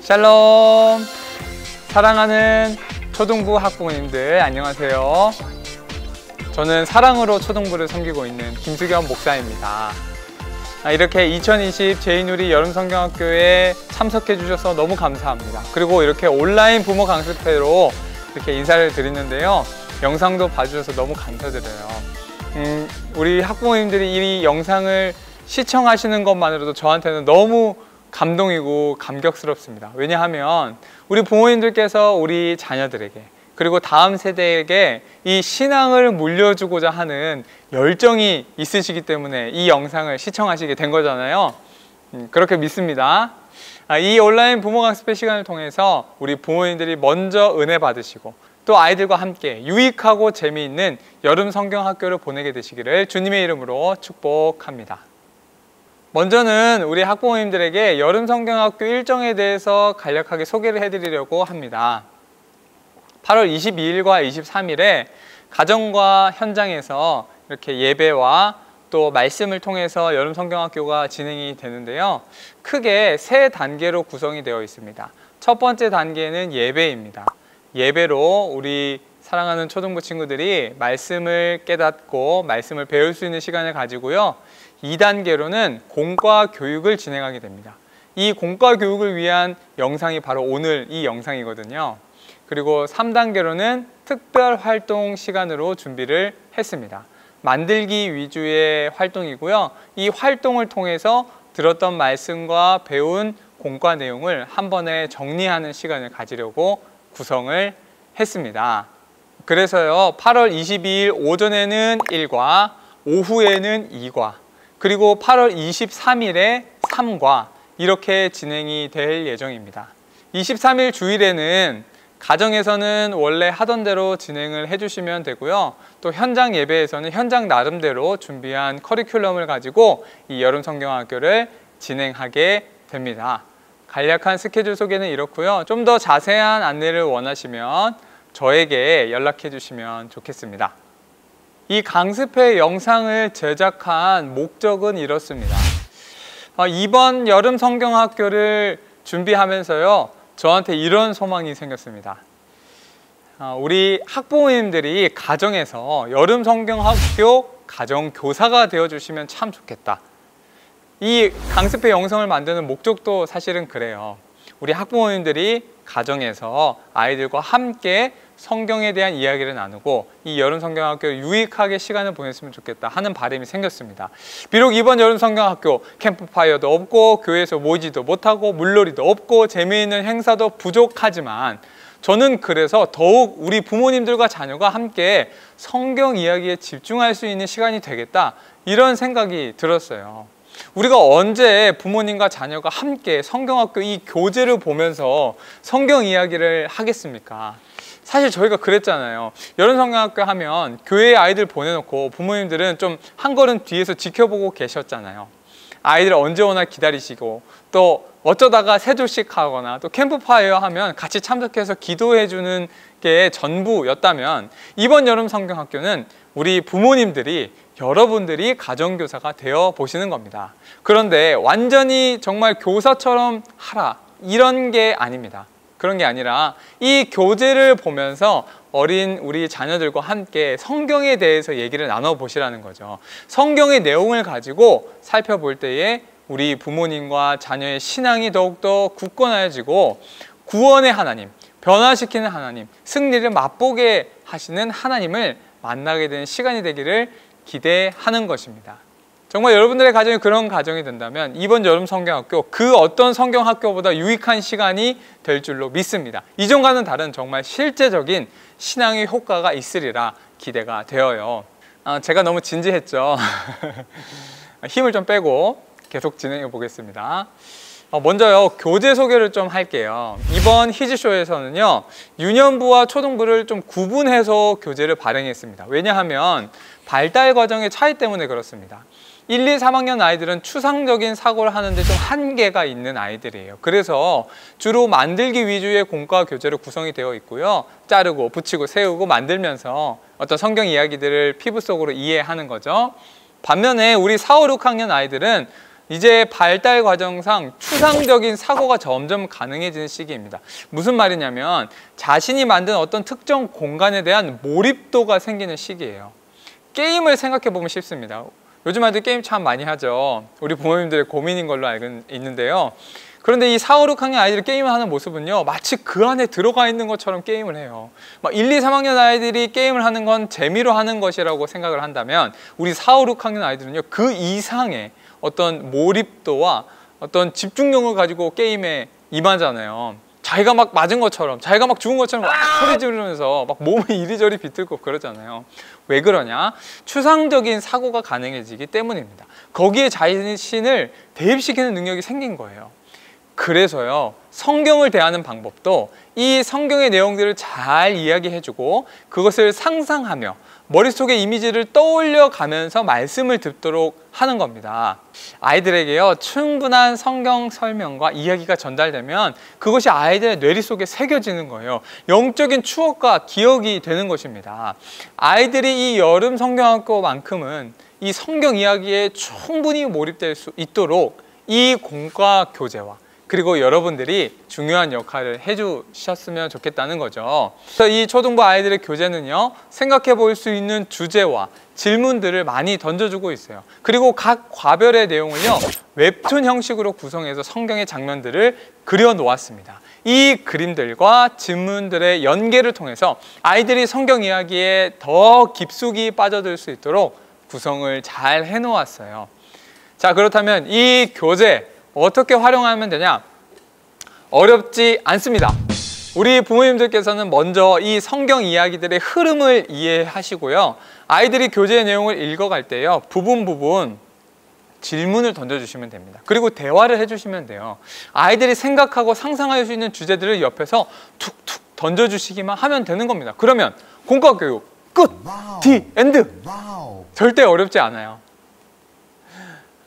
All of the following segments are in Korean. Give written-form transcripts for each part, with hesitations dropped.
샬롬! 사랑하는 초등부 학부모님들 안녕하세요. 저는 사랑으로 초등부를 섬기고 있는 김수겸 목사입니다. 이렇게 2020 제이누리 여름성경학교에 참석해 주셔서 너무 감사합니다. 그리고 이렇게 온라인 부모 강습회로 이렇게 인사를 드리는데요, 영상도 봐주셔서 너무 감사드려요. 우리 학부모님들이 이 영상을 시청하시는 것만으로도 저한테는 너무 감동이고 감격스럽습니다. 왜냐하면 우리 부모님들께서 우리 자녀들에게, 그리고 다음 세대에게 이 신앙을 물려주고자 하는 열정이 있으시기 때문에 이 영상을 시청하시게 된 거잖아요. 그렇게 믿습니다. 이 온라인 부모 강습회 시간을 통해서 우리 부모님들이 먼저 은혜 받으시고 또 아이들과 함께 유익하고 재미있는 여름 성경 학교를 보내게 되시기를 주님의 이름으로 축복합니다. 먼저는 우리 학부모님들에게 여름 성경학교 일정에 대해서 간략하게 소개를 해드리려고 합니다. 8월 22일과 23일에 가정과 현장에서 이렇게 예배와 또 말씀을 통해서 여름 성경학교가 진행이 되는데요, 크게 세 단계로 구성이 되어 있습니다. 첫 번째 단계는 예배입니다. 예배로 우리 사랑하는 초등부 친구들이 말씀을 깨닫고 말씀을 배울 수 있는 시간을 가지고요, 2단계로는 공과 교육을 진행하게 됩니다. 이 공과 교육을 위한 영상이 바로 오늘 이 영상이거든요. 그리고 3단계로는 특별 활동 시간으로 준비를 했습니다. 만들기 위주의 활동이고요, 이 활동을 통해서 들었던 말씀과 배운 공과 내용을 한 번에 정리하는 시간을 가지려고 구성을 했습니다. 그래서요, 8월 22일 오전에는 1과, 오후에는 2과, 그리고 8월 23일에 3과 이렇게 진행이 될 예정입니다. 23일 주일에는 가정에서는 원래 하던 대로 진행을 해주시면 되고요, 또 현장 예배에서는 현장 나름대로 준비한 커리큘럼을 가지고 이 여름 성경학교를 진행하게 됩니다. 간략한 스케줄 소개는 이렇고요, 좀 더 자세한 안내를 원하시면 저에게 연락해 주시면 좋겠습니다. 이 강습회 영상을 제작한 목적은 이렇습니다. 이번 여름 성경학교를 준비하면서요, 저한테 이런 소망이 생겼습니다. 우리 학부모님들이 가정에서 여름 성경학교 가정교사가 되어주시면 참 좋겠다. 이 강습회 영상을 만드는 목적도 사실은 그래요. 우리 학부모님들이 가정에서 아이들과 함께 성경에 대한 이야기를 나누고 이 여름 성경학교 유익하게 시간을 보냈으면 좋겠다 하는 바람이 생겼습니다. 비록 이번 여름 성경학교 캠프파이어도 없고 교회에서 모이지도 못하고 물놀이도 없고 재미있는 행사도 부족하지만 저는 그래서 더욱 우리 부모님들과 자녀가 함께 성경 이야기에 집중할 수 있는 시간이 되겠다, 이런 생각이 들었어요. 우리가 언제 부모님과 자녀가 함께 성경학교 이 교재를 보면서 성경 이야기를 하겠습니까? 사실 저희가 그랬잖아요. 여름 성경학교 하면 교회에 아이들 보내놓고 부모님들은 좀 한 걸음 뒤에서 지켜보고 계셨잖아요. 아이들 언제 오나 기다리시고, 또 어쩌다가 세조식 하거나 또 캠프파이어 하면 같이 참석해서 기도해 주는 게 전부였다면, 이번 여름 성경학교는 우리 부모님들이, 여러분들이 가정교사가 되어 보시는 겁니다. 그런데 완전히 정말 교사처럼 하라, 이런 게 아닙니다. 그런 게 아니라 이 교재를 보면서 어린 우리 자녀들과 함께 성경에 대해서 얘기를 나눠보시라는 거죠. 성경의 내용을 가지고 살펴볼 때에 우리 부모님과 자녀의 신앙이 더욱더 굳건해지고 구원의 하나님, 변화시키는 하나님, 승리를 맛보게 하시는 하나님을 만나게 되는 시간이 되기를 기대하는 것입니다. 정말 여러분들의 가정이 그런 가정이 된다면 이번 여름 성경학교 그 어떤 성경학교보다 유익한 시간이 될 줄로 믿습니다. 이전과는 다른 정말 실제적인 신앙의 효과가 있으리라 기대가 되어요. 제가 너무 진지했죠. 힘을 좀 빼고 계속 진행해 보겠습니다. 먼저요, 교재 소개를 좀 할게요. 이번 히즈쇼에서는요, 유년부와 초등부를 좀 구분해서 교재를 발행했습니다. 왜냐하면 발달 과정의 차이 때문에 그렇습니다. 1, 2, 3학년 아이들은 추상적인 사고를 하는데 좀 한계가 있는 아이들이에요. 그래서 주로 만들기 위주의 공과 교재로 구성이 되어 있고요, 자르고 붙이고 세우고 만들면서 어떤 성경 이야기들을 피부 속으로 이해하는 거죠. 반면에 우리 4, 5, 6학년 아이들은 이제 발달 과정상 추상적인 사고가 점점 가능해지는 시기입니다. 무슨 말이냐면 자신이 만든 어떤 특정 공간에 대한 몰입도가 생기는 시기예요. 게임을 생각해 보면 쉽습니다. 요즘 아이들 게임 참 많이 하죠. 우리 부모님들의 고민인 걸로 알고 있는데요. 그런데 이 4, 5, 6학년 아이들이 게임을 하는 모습은요, 마치 그 안에 들어가 있는 것처럼 게임을 해요. 막 1, 2, 3학년 아이들이 게임을 하는 건 재미로 하는 것이라고 생각을 한다면 우리 4, 5, 6학년 아이들은요, 그 이상의 어떤 몰입도와 어떤 집중력을 가지고 게임에 임하잖아요. 자기가 막 맞은 것처럼, 자기가 막 죽은 것처럼 막 소리 지르면서 막 몸을 이리저리 비틀고 그러잖아요. 왜 그러냐? 추상적인 사고가 가능해지기 때문입니다. 거기에 자신을 대입시키는 능력이 생긴 거예요. 그래서요, 성경을 대하는 방법도 이 성경의 내용들을 잘 이야기해주고 그것을 상상하며 머릿속의 이미지를 떠올려 가면서 말씀을 듣도록 하는 겁니다. 아이들에게요, 충분한 성경 설명과 이야기가 전달되면 그것이 아이들의 뇌리 속에 새겨지는 거예요. 영적인 추억과 기억이 되는 것입니다. 아이들이 이 여름 성경학교만큼은 이 성경 이야기에 충분히 몰입될 수 있도록 이 공과 교재와 그리고 여러분들이 중요한 역할을 해주셨으면 좋겠다는 거죠. 그래서 이 초등부 아이들의 교재는요, 생각해 볼 수 있는 주제와 질문들을 많이 던져주고 있어요. 그리고 각 과별의 내용을요, 웹툰 형식으로 구성해서 성경의 장면들을 그려 놓았습니다. 이 그림들과 질문들의 연계를 통해서 아이들이 성경 이야기에 더 깊숙이 빠져들 수 있도록 구성을 잘 해놓았어요. 자, 그렇다면 이 교재 어떻게 활용하면 되냐? 어렵지 않습니다. 우리 부모님들께서는 먼저 이 성경 이야기들의 흐름을 이해하시고요. 아이들이 교재의 내용을 읽어갈 때요, 부분 질문을 던져주시면 됩니다. 그리고 대화를 해주시면 돼요. 아이들이 생각하고 상상할 수 있는 주제들을 옆에서 툭툭 던져주시기만 하면 되는 겁니다. 그러면 공과교육 끝! 디! 엔드! 절대 어렵지 않아요.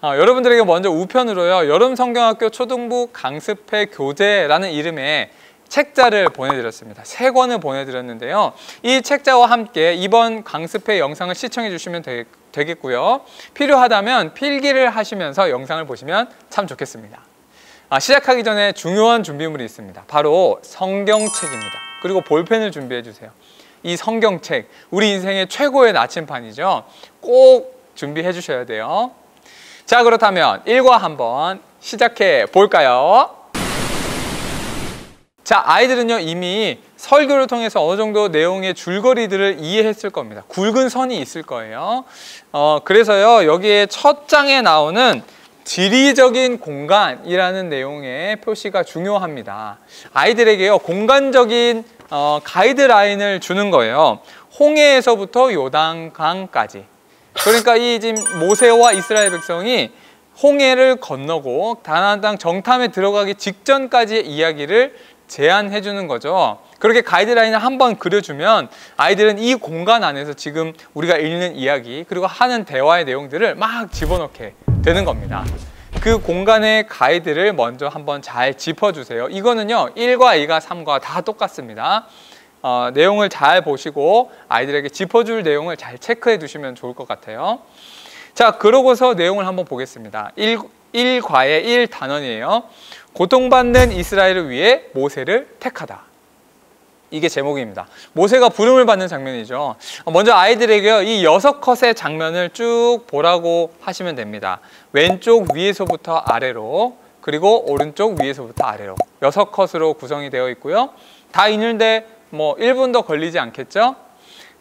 여러분들에게 먼저 우편으로요, 여름 성경학교 초등부 강습회 교재라는 이름의 책자를 보내드렸습니다. 3권을 보내드렸는데요. 이 책자와 함께 이번 강습회 영상을 시청해 주시면 되겠고요. 필요하다면 필기를 하시면서 영상을 보시면 참 좋겠습니다. 시작하기 전에 중요한 준비물이 있습니다. 바로 성경책입니다. 그리고 볼펜을 준비해 주세요. 이 성경책, 우리 인생의 최고의 나침판이죠. 꼭 준비해 주셔야 돼요. 자, 그렇다면 1과 한번 시작해 볼까요? 자, 아이들은요, 이미 설교를 통해서 어느 정도 내용의 줄거리들을 이해했을 겁니다. 굵은 선이 있을 거예요. 그래서요, 여기에 첫 장에 나오는 지리적인 공간이라는 내용의 표시가 중요합니다. 아이들에게요, 공간적인 가이드라인을 주는 거예요. 홍해에서부터 요단강까지. 그러니까 이 지금 모세와 이스라엘 백성이 홍해를 건너고 가나안 땅 정탐에 들어가기 직전까지의 이야기를 제안해 주는 거죠. 그렇게 가이드라인을 한번 그려주면 아이들은 이 공간 안에서 지금 우리가 읽는 이야기 그리고 하는 대화의 내용들을 막 집어넣게 되는 겁니다. 그 공간의 가이드를 먼저 한번 잘 짚어주세요. 이거는요, 1과 2과 3과 다 똑같습니다. 내용을 잘 보시고 아이들에게 짚어줄 내용을 잘 체크해 두시면 좋을 것 같아요. 자, 그러고서 내용을 한번 보겠습니다. 1과의 1단원이에요. 고통받는 이스라엘을 위해 모세를 택하다. 이게 제목입니다. 모세가 부름을 받는 장면이죠. 먼저 아이들에게 이 6컷의 장면을 쭉 보라고 하시면 됩니다. 왼쪽 위에서부터 아래로, 그리고 오른쪽 위에서부터 아래로 6컷으로 구성이 되어 있고요. 다 읽는데 뭐 1분도 걸리지 않겠죠?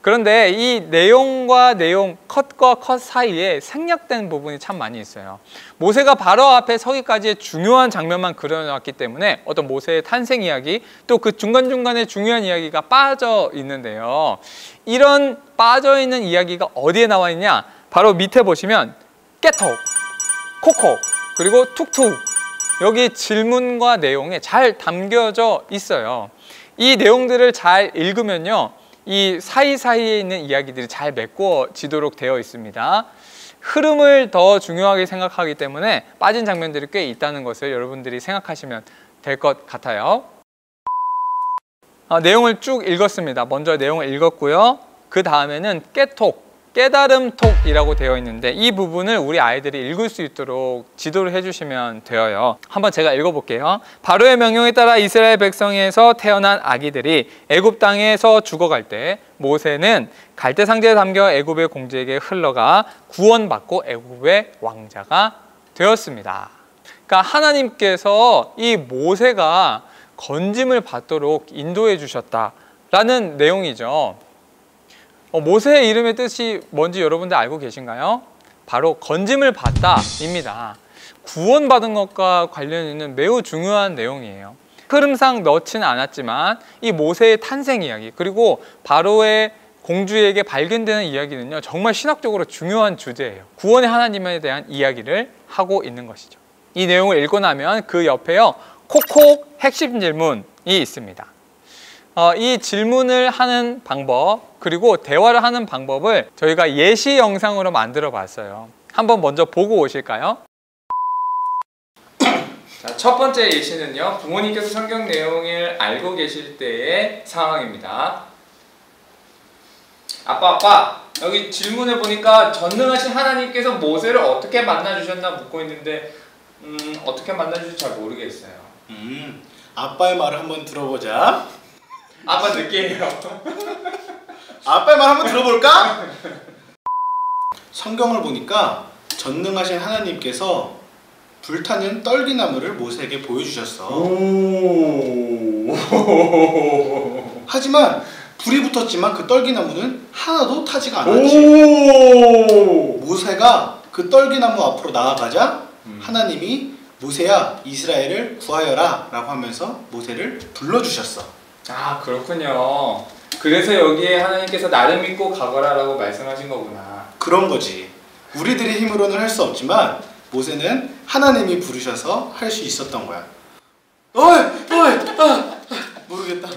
그런데 이 내용과 내용, 컷과 컷 사이에 생략된 부분이 참 많이 있어요. 모세가 바로 앞에 서기까지의 중요한 장면만 그려놨기 때문에 어떤 모세의 탄생 이야기, 또 그 중간중간에 중요한 이야기가 빠져 있는데요. 이런 빠져있는 이야기가 어디에 나와 있냐? 바로 밑에 보시면 깨톡, 코코, 그리고 툭툭, 여기 질문과 내용에 잘 담겨져 있어요. 이 내용들을 잘 읽으면요, 이 사이사이에 있는 이야기들이 잘 메꿔지도록 되어 있습니다. 흐름을 더 중요하게 생각하기 때문에 빠진 장면들이 꽤 있다는 것을 여러분들이 생각하시면 될 것 같아요. 내용을 쭉 읽었습니다. 먼저 내용을 읽었고요. 그 다음에는 깨톡, 깨달음톡이라고 되어 있는데 이 부분을 우리 아이들이 읽을 수 있도록 지도를 해주시면 되어요. 한번 제가 읽어볼게요. 바로의 명령에 따라 이스라엘 백성에서 태어난 아기들이 애굽 땅에서 죽어갈 때 모세는 갈대 상자에 담겨 애굽의 공주에게 흘러가 구원받고 애굽의 왕자가 되었습니다. 그러니까 하나님께서 이 모세가 건짐을 받도록 인도해 주셨다라는 내용이죠. 모세의 이름의 뜻이 뭔지 여러분들 알고 계신가요? 바로 건짐을 받다입니다. 구원받은 것과 관련 있는 매우 중요한 내용이에요. 흐름상 넣지는 않았지만 이 모세의 탄생 이야기 그리고 바로의 공주에게 발견되는 이야기는요 정말 신학적으로 중요한 주제예요. 구원의 하나님에 대한 이야기를 하고 있는 것이죠. 이 내용을 읽고 나면 그 옆에요 콕콕 핵심 질문이 있습니다. 이 질문을 하는 방법 그리고 대화를 하는 방법을 저희가 예시 영상으로 만들어 봤어요. 한번 먼저 보고 오실까요? 자, 첫 번째 예시는요 부모님께서 성경 내용을 알고 계실 때의 상황입니다. 아빠 여기 질문을 보니까 전능하신 하나님께서 모세를 어떻게 만나주셨나 묻고 있는데 어떻게 만나주실지 잘 모르겠어요. 아빠의 말을 한번 들어보자. 아빠 느끼해요. 아빠의 말 한번 들어볼까? 성경을 보니까 전능하신 하나님께서 불타는 떨기나무를 모세에게 보여주셨어. 하지만 불이 붙었지만 그 떨기나무는 하나도 타지가 않았지. 모세가 그 떨기나무 앞으로 나아가자 하나님이 모세야 이스라엘을 구하여라 라고 하면서 모세를 불러주셨어. 아 그렇군요. 그래서 여기에 하나님께서 나를 믿고 가거라 라고 말씀하신 거구나. 그런 거지. 우리들의 힘으로는 할 수 없지만 모세는 하나님이 부르셔서 할 수 있었던 거야. 모르겠다.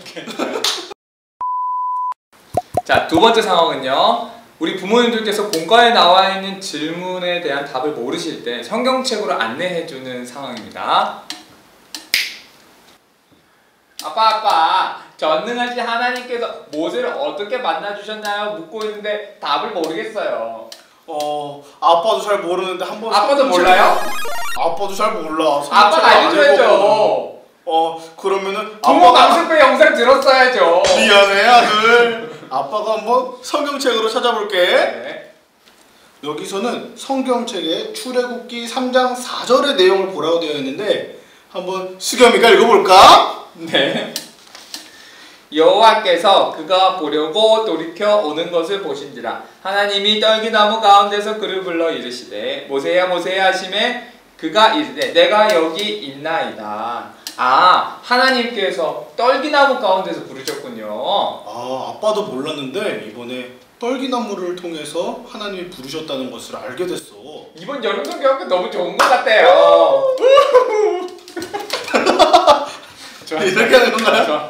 자, 두 번째 상황은요. 우리 부모님들께서 공과에 나와 있는 질문에 대한 답을 모르실 때 성경책으로 안내해주는 상황입니다. 아빠 전능하신 하나님께서 모세를 어떻게 만나주셨나요? 묻고 있는데 답을 모르겠어요. 아빠도 잘 모르는데 한번. 아빠도 몰라요? 아빠도 잘 몰라. 아빠가 알려줘야죠. 그러면은 부모 강습회 영상 들었어야죠. 미안해 아들. 아빠가 한번 성경책으로 찾아볼게. 네. 여기서는 성경책의 출애굽기 3장 4절의 내용을 보라고 되어 있는데 한번 수겸이가 읽어볼까? 네. 여호와께서 그가 보려고 돌이켜 오는 것을 보신지라 하나님이 떨기나무 가운데서 그를 불러 이르시되 모세야 모세야 하시매 그가 이르되 내가 여기 있나이다. 아 하나님께서 떨기나무 가운데서 부르셨군요. 아빠도 몰랐는데 이번에 떨기나무를 통해서 하나님이 부르셨다는 것을 알게 됐어. 이번 여름 성경학교 너무 좋은 것 같아요. 이렇게 하는 건가요? 좋아.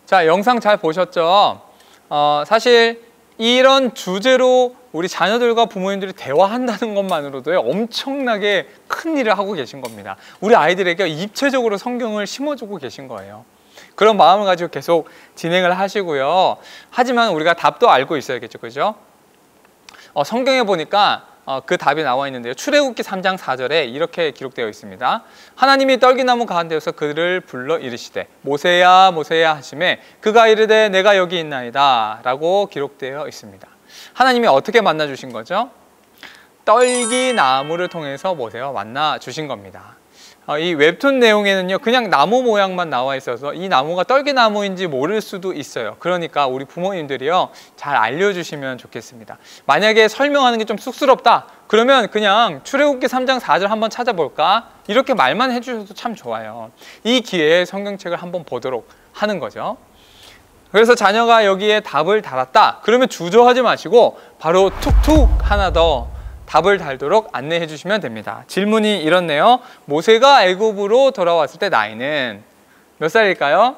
자, 영상 잘 보셨죠? 사실 이런 주제로 우리 자녀들과 부모님들이 대화한다는 것만으로도 엄청나게 큰 일을 하고 계신 겁니다. 우리 아이들에게 입체적으로 성경을 심어주고 계신 거예요. 그런 마음을 가지고 계속 진행을 하시고요. 하지만 우리가 답도 알고 있어야겠죠, 그죠? 성경에 보니까 그 답이 나와 있는데요. 출애굽기 3장 4절에 이렇게 기록되어 있습니다. 하나님이 떨기나무 가운데서 그를 불러 이르시되 모세야 모세야 하시매 그가 이르되 내가 여기 있나이다 라고 기록되어 있습니다. 하나님이 어떻게 만나 주신 거죠? 떨기나무를 통해서 모세와 만나 주신 겁니다. 이 웹툰 내용에는요 그냥 나무 모양만 나와 있어서 이 나무가 떨기나무인지 모를 수도 있어요. 그러니까 우리 부모님들이요 잘 알려주시면 좋겠습니다. 만약에 설명하는 게 좀 쑥스럽다 그러면 그냥 출애굽기 3장 4절 한번 찾아볼까? 이렇게 말만 해주셔도 참 좋아요. 이 기회에 성경책을 한번 보도록 하는 거죠. 그래서 자녀가 여기에 답을 달았다 그러면 주저하지 마시고 바로 툭툭 하나 더 답을 달도록 안내해 주시면 됩니다. 질문이 이렇네요. 모세가 애굽으로 돌아왔을 때 나이는 몇 살일까요?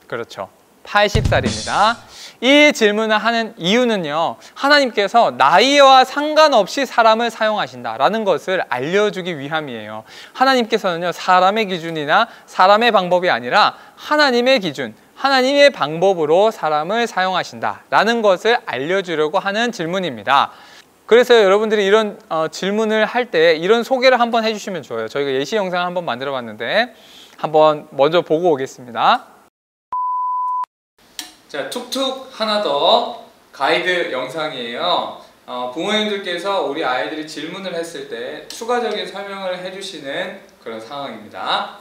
그렇죠. 80살입니다. 이 질문을 하는 이유는요. 하나님께서 나이와 상관없이 사람을 사용하신다라는 것을 알려주기 위함이에요. 하나님께서는요. 사람의 기준이나 사람의 방법이 아니라 하나님의 기준, 하나님의 방법으로 사람을 사용하신다라는 것을 알려주려고 하는 질문입니다. 그래서 여러분들이 이런 질문을 할 때 이런 소개를 한번 해주시면 좋아요. 저희가 예시 영상을 한번 만들어 봤는데 한번 먼저 보고 오겠습니다. 자, 툭툭 하나 더 가이드 영상이에요. 부모님들께서 우리 아이들이 질문을 했을 때 추가적인 설명을 해주시는 그런 상황입니다.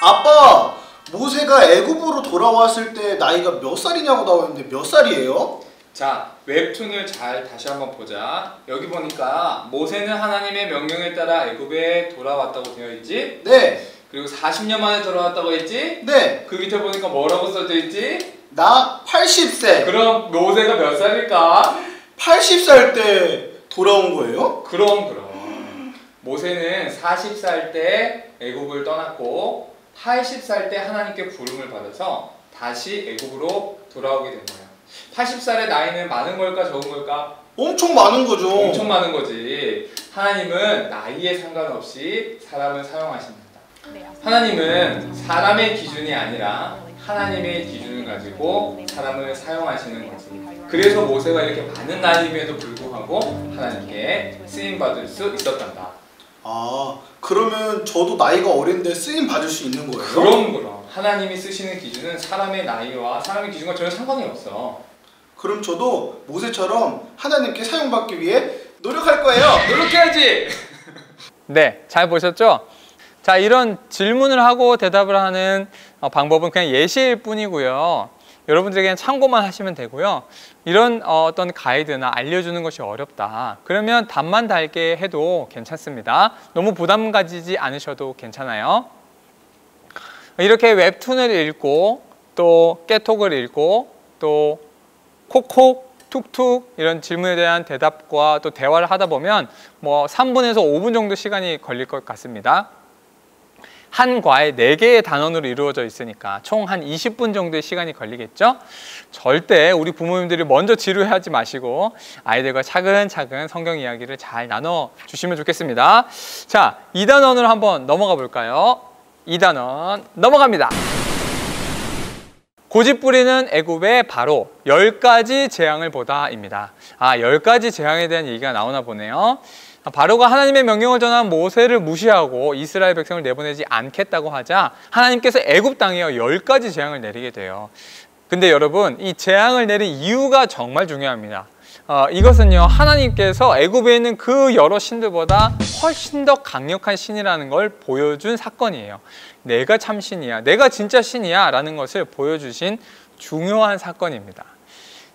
아빠, 모세가 애굽으로 돌아왔을 때 나이가 몇 살이냐고 나와 있는데 몇 살이에요? 자, 웹툰을 잘 다시 한번 보자. 여기 보니까 모세는 하나님의 명령에 따라 애굽에 돌아왔다고 되어 있지? 네. 그리고 40년 만에 돌아왔다고 했지? 네. 그 밑에 보니까 뭐라고 써져 있지? 나 80세. 그럼 모세가 몇 살일까? 80살 때 돌아온 거예요? 그럼 모세는 40살 때 애굽을 떠났고 80살 때 하나님께 부름을 받아서 다시 애굽으로 돌아오게 된 거예요. 80살의 나이는 많은 걸까 적은 걸까? 엄청 많은 거죠. 엄청 많은 거지. 하나님은 나이에 상관없이 사람을 사용하십니다. 하나님은 사람의 기준이 아니라 하나님의 기준을 가지고 사람을 사용하시는 거지. 그래서 모세가 이렇게 많은 나이임에도 불구하고 하나님께 쓰임받을 수 있었단다. 아, 그러면 저도 나이가 어린데 쓰임 받을 수 있는 거예요? 그럼. 하나님이 쓰시는 기준은 사람의 나이와 사람의 기준과 전혀 상관이 없어. 그럼 저도 모세처럼 하나님께 사용받기 위해 노력할 거예요. 노력해야지! 네, 잘 보셨죠? 자, 이런 질문을 하고 대답을 하는 방법은 그냥 예시일 뿐이고요. 여러분들에게는 참고만 하시면 되고요. 이런 어떤 가이드나 알려주는 것이 어렵다. 그러면 답만 달게 해도 괜찮습니다. 너무 부담 가지지 않으셔도 괜찮아요. 이렇게 웹툰을 읽고 또 깨톡을 읽고 또 콕콕 툭툭 이런 질문에 대한 대답과 또 대화를 하다 보면 뭐 3분에서 5분 정도 시간이 걸릴 것 같습니다. 한 과에 4개의 단원으로 이루어져 있으니까 총 한 20분 정도의 시간이 걸리겠죠? 절대 우리 부모님들이 먼저 지루해하지 마시고 아이들과 차근차근 성경 이야기를 잘 나눠주시면 좋겠습니다. 자, 2단원으로 한번 넘어가 볼까요? 2단원 넘어갑니다. 고집부리는 애굽의 바로 10가지 재앙을 보다입니다. 10가지 재앙에 대한 얘기가 나오나 보네요. 바로가 하나님의 명령을 전한 모세를 무시하고 이스라엘 백성을 내보내지 않겠다고 하자 하나님께서 애굽 땅에 10가지 재앙을 내리게 돼요. 근데 여러분, 이 재앙을 내린 이유가 정말 중요합니다. 이것은요, 하나님께서 애굽에 있는 그 여러 신들보다 훨씬 더 강력한 신이라는 걸 보여준 사건이에요. 내가 참 신이야, 내가 진짜 신이야 라는 것을 보여주신 중요한 사건입니다.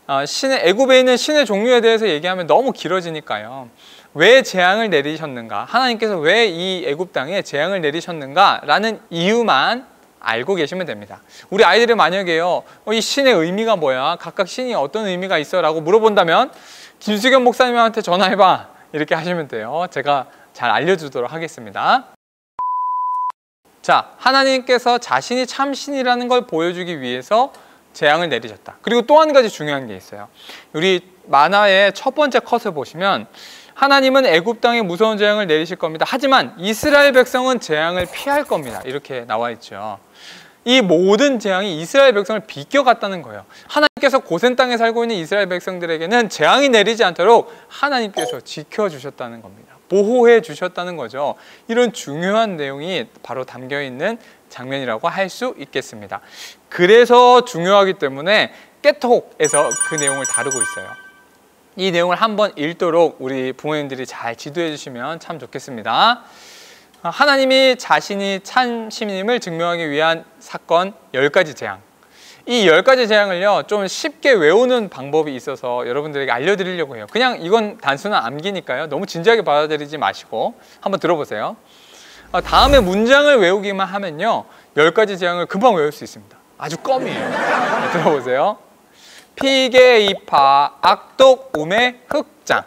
애굽에 있는 신의 종류에 대해서 얘기하면 너무 길어지니까요. 왜 재앙을 내리셨는가, 하나님께서 왜 이 애굽 땅에 재앙을 내리셨는가 라는 이유만 알고 계시면 됩니다. 우리 아이들이 만약에요, 이 신의 의미가 뭐야, 각각 신이 어떤 의미가 있어 라고 물어본다면 김수겸 목사님한테 전화해봐 이렇게 하시면 돼요. 제가 잘 알려주도록 하겠습니다. 자, 하나님께서 자신이 참 신이라는 걸 보여주기 위해서 재앙을 내리셨다. 그리고 또 한 가지 중요한 게 있어요. 우리 만화의 첫 번째 컷을 보시면 하나님은 애굽 땅에 무서운 재앙을 내리실 겁니다. 하지만 이스라엘 백성은 재앙을 피할 겁니다. 이렇게 나와 있죠. 이 모든 재앙이 이스라엘 백성을 비껴갔다는 거예요. 하나님께서 고센 땅에 살고 있는 이스라엘 백성들에게는 재앙이 내리지 않도록 하나님께서 지켜주셨다는 겁니다. 보호해 주셨다는 거죠. 이런 중요한 내용이 바로 담겨있는 장면이라고 할 수 있겠습니다. 그래서 중요하기 때문에 깨톡에서 그 내용을 다루고 있어요. 이 내용을 한번 읽도록 우리 부모님들이 잘 지도해 주시면 참 좋겠습니다. 하나님이 자신이 참 신임을 증명하기 위한 사건 10가지 재앙. 이 10가지 재앙을요, 좀 쉽게 외우는 방법이 있어서 여러분들에게 알려드리려고 해요. 그냥 이건 단순한 암기니까요, 너무 진지하게 받아들이지 마시고 한번 들어보세요. 다음에 문장을 외우기만 하면요, 10가지 재앙을 금방 외울 수 있습니다. 아주 껌이에요. 들어보세요. 피게, 이파, 악독, 우매, 흑장.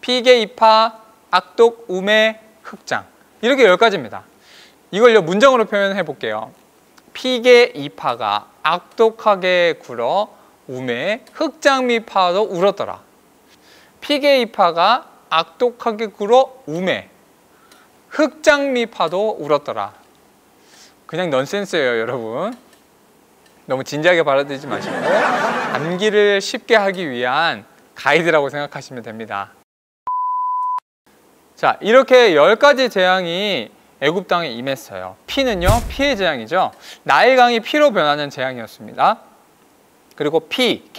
피게, 이파, 악독, 우매, 흑장. 이렇게 10가지입니다. 이걸요, 문장으로 표현해 볼게요. 피게, 이파가 악독하게 굴어 우매, 흑장미파도 울었더라. 피게, 이파가 악독하게 굴어 우매, 흑장미파도 울었더라. 그냥 넌센스예요, 여러분. 너무 진지하게 받아들이지 마시고 암기를 쉽게 하기 위한 가이드라고 생각하시면 됩니다. 자, 이렇게 10가지 재앙이 애굽 땅에 임했어요. 피는요, 피의 재앙이죠. 나일강이 피로 변하는 재앙이었습니다. 그리고 피,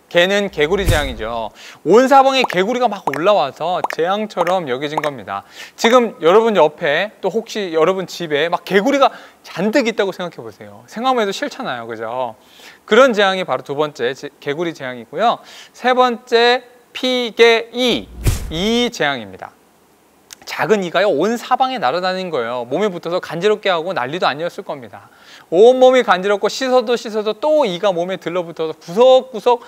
개는 개구리 재앙이죠. 온 사방에 개구리가 막 올라와서 재앙처럼 여겨진 겁니다. 지금 여러분 옆에 또 혹시 여러분 집에 막 개구리가 잔뜩 있다고 생각해 보세요. 생각만 해도 싫잖아요, 그죠? 그런 재앙이 바로 두 번째 개구리 재앙이고요. 세 번째 피개이, 이 재앙입니다. 작은 이가요, 온 사방에 날아다닌 거예요. 몸에 붙어서 간지럽게 하고 난리도 아니었을 겁니다. 온몸이 간지럽고 씻어도 또 이가 몸에 들러붙어서 구석구석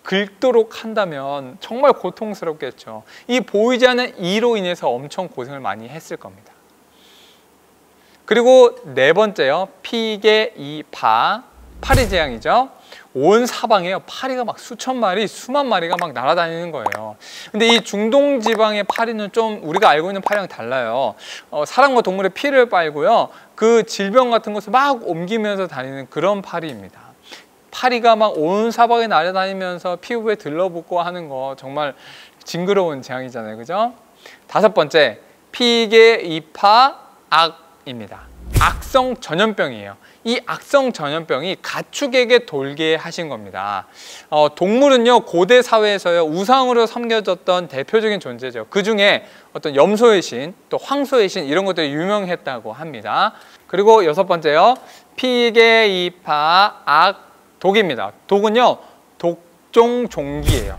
긁도록 한다면 정말 고통스럽겠죠. 이 보이지 않는 이로 인해서 엄청 고생을 많이 했을 겁니다. 그리고 네 번째요, 피개이파, 파리 재앙이죠. 온 사방에요, 파리가 막 수천 마리, 수만 마리가 막 날아다니는 거예요. 근데 이 중동 지방의 파리는 좀 우리가 알고 있는 파리랑 달라요. 사람과 동물의 피를 빨고요, 그 질병 같은 것을 막 옮기면서 다니는 그런 파리입니다. 파리가 막 온 사방에 날아다니면서 피부에 들러붙고 하는 거 정말 징그러운 재앙이잖아요, 그죠? 다섯 번째, 피개이파 악입니다. 악성 전염병이에요. 이 악성 전염병이 가축에게 돌게 하신 겁니다. 동물은요, 고대 사회에서요, 우상으로 섬겨졌던 대표적인 존재죠. 그 중에 어떤 염소의 신, 또 황소의 신, 이런 것들이 유명했다고 합니다. 그리고 여섯 번째요, 피개이파 악 독입니다. 독은요, 독종 종기예요.